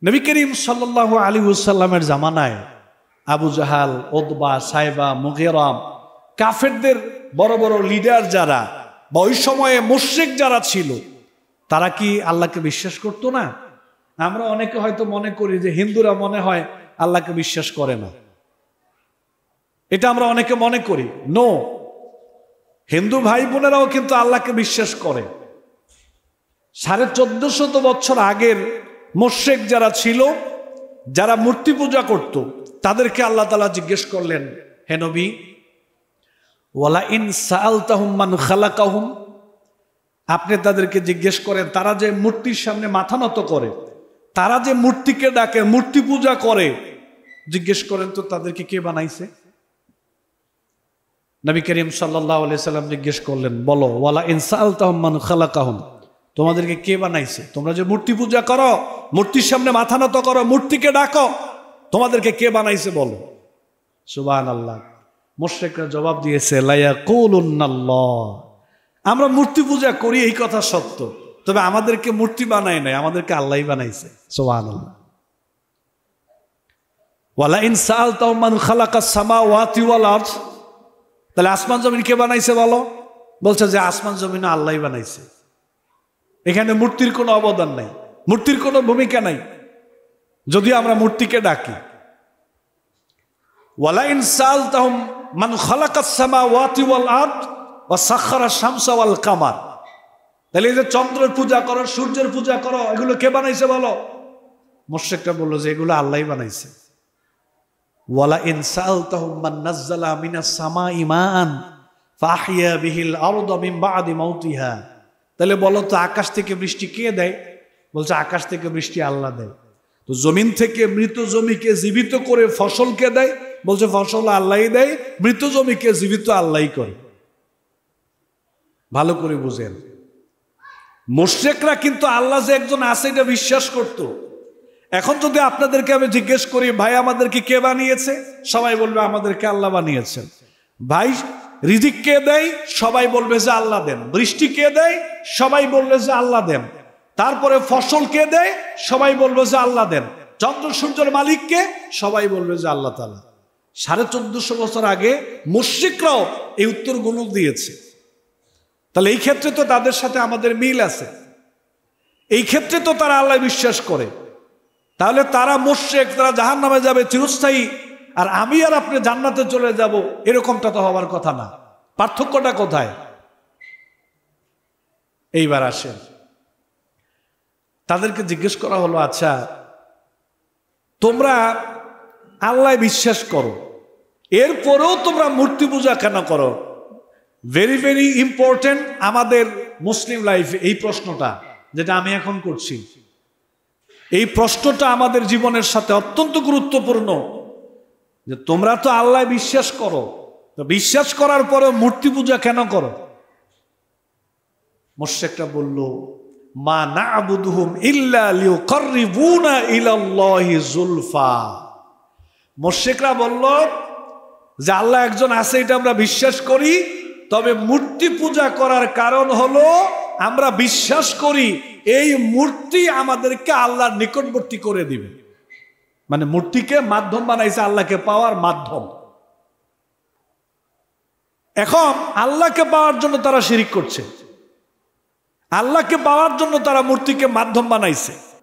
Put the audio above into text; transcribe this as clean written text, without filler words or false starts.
নবী করিম সাল্লাল্লাহু আলাইহি ওয়াসাল্লামের জামানায় আবু জাহাল, উতবা, সাইবা, মুগীরা, কাফেরদের বড় বড় লিডার যারা বা ওই সময়ে মুশরিক যারা ছিল, তারা কি আল্লাহকে বিশ্বাস করতো না? আমরা অনেকে হয়তো মনে করি যে হিন্দুরা মনে হয় আল্লাহকে বিশ্বাস করে না, এটা আমরা অনেকে মনে করি। নো, হিন্দু ভাই বোনেরাও কিন্তু আল্লাহকে বিশ্বাস করে। 1450 বছর আগের মুশরিক যারা ছিল, যারা মূর্তি পূজা করত, তাদেরকে আল্লাহ তাআলা জিজ্ঞেস করলেন, হে নবী, ওয়ালা ইন সাআলতাহুম মান খালাকাহুম, আপনি তাদেরকে জিজ্ঞেস করেন, তারা যে মূর্তির সামনে মাথা নত করে, তারা যে মূর্তিকে ডাকে, মূর্তি পূজা করে, জিজ্ঞেস করেন তো তাদেরকে কে বানাইছে? নবী করিম সাল্লাল্লাহু আলাইহি সাল্লাম জিজ্ঞেস করলেন, বলো, ওয়ালা ইন সাআলতাহুম মান খালাকাহুম, তোমাদেরকে কে বানাইছে? তোমরা যে মূর্তি পূজা করো, মূর্তির সামনে মাথা নত করো, মূর্তিকে ডাকো, তোমাদেরকে কে বানাইছে বলো। সুবহানাল্লাহ। মুশরিকরা জবাব দিয়েছে, লা ইয়াকুলুন্নাল্লাহ, আমরা মূর্তি পূজা করি এই কথা সত্য, তবে আমাদেরকে মূর্তি বানায় নাই, আমাদেরকে আল্লাহই বানাইছে। সুবহানাল্লাহ। ওয়ালা ইন সাআলতাহুম মান খালাকাস সামাওয়াতি ওয়াল আরদ, তাহলে আসমান জমিন কে বানাইছে বলো? বলছে যে আসমান জমিন আল্লাহই বানাইছে। এখানে মূর্তির কোনো অবদান নাই, মূর্তির কোনো ভূমিকা নাই, যদিও আমরা মূর্তিকে ডাকি। ওয়ালা ইন সাআলতাহুম মান খালাকাস সামাওয়াতি ওয়াল আরদ ওয়া সাখারা শামসা ওয়াল কামার, তাহলে এই যে চন্দ্রের পূজা করো, সূর্যের পূজা করো, এগুলো কে বানাইছে বলো? মুশরিকরা বলল যে এগুলো আল্লাহই বানাইছে। ওয়ালা ইন সাআলতাহুম মান নাযালা মিনাস সামাই মাআন ফাহিয়া বিহিল আরদ মিন বাদি মাউতিহা, তাহলে বলো তো আকাশ থেকে বৃষ্টি কে দেয়? বলছে আকাশ থেকে বৃষ্টি আল্লাহ দেয়। তো জমিন থেকে মৃত জমিকে জীবিত করে ফসল কে দেয়? বলছে ফসল আল্লাহই দেয়, মৃত জমিকে জীবিত আল্লাহই করে। ভালো করে বুঝেন, মুশরিকরা কিন্তু আল্লাহ যে একজন আছে এটা বিশ্বাস করত। এখন যদি আপনাদেরকে আমি জিজ্ঞেস করি, ভাই আমাদেরকে কে বানিয়েছে? সবাই বলবে আমাদেরকে আল্লাহ বানিয়েছেন। ভাই রিজিক কে দেয়? সবাই বলবে যে আল্লাহ দেন। বৃষ্টি কে দেয়? সবাই বলবে যে আল্লাহ দেন। তারপরে ফসল কে দেয়? সবাই বলবে যে আল্লাহ দেন। চন্দ্র সূর্যের মালিক কে? সবাই বলবে যে আল্লাহ তাআলা। 1450 বছর আগে মুশরিকরাও এই উত্তরগুলো দিয়েছে। তাহলে এই ক্ষেত্রে তো তাদের সাথে আমাদের মিল আছে, এই ক্ষেত্রে তো তারা আল্লাহ বিশ্বাস করে। তাহলে তারা মুশরিক, তারা জাহান্নামে যাবে চিরস্থায়ী, আর আমি আর আপনি জান্নাতে চলে যাব, এরকমটা তো হওয়ার কথা না। পার্থক্যটা কোথায়? এইবার আসেন, তাদেরকে জিজ্ঞেস করা হলো, আচ্ছা তোমরা আল্লাহ বিশ্বাস করো, এরপরেও তোমরা মূর্তি পূজা কেন করো? ভেরি ভেরি ইম্পর্টেন্ট আমাদের মুসলিম লাইফে এই প্রশ্নটা, যেটা আমি এখন করছি, এই প্রশ্নটা আমাদের জীবনের সাথে অত্যন্ত গুরুত্বপূর্ণ। যে তোমরা তো আল্লাহ বিশ্বাস করো, তো বিশ্বাস করার পরে মূর্তি পূজা কেন করো? মুশরিকরা বলল, মা না'বুদুহুম ইল্লা লিয়ুকাররিবুনা ইলাল্লাহি যুলফা। মুশরিকরা বলল যে আল্লাহ একজন আছে এটা আমরা বিশ্বাস করি, তবে মূর্তি পূজা করার কারণ হলো আমরা বিশ্বাস করি এই মূর্তি আমাদেরকে আল্লাহর নিকটবর্তী করে দিবে। মানে মূর্তিকে মাধ্যম বানাইছে আল্লাহকে পাওয়ার মাধ্যম। এখন আল্লাহকে পাওয়ার জন্য তারা শিরিক করছে, আল্লাহকে পাওয়ার জন্য তারা মূর্তিকে মাধ্যম বানাইছে।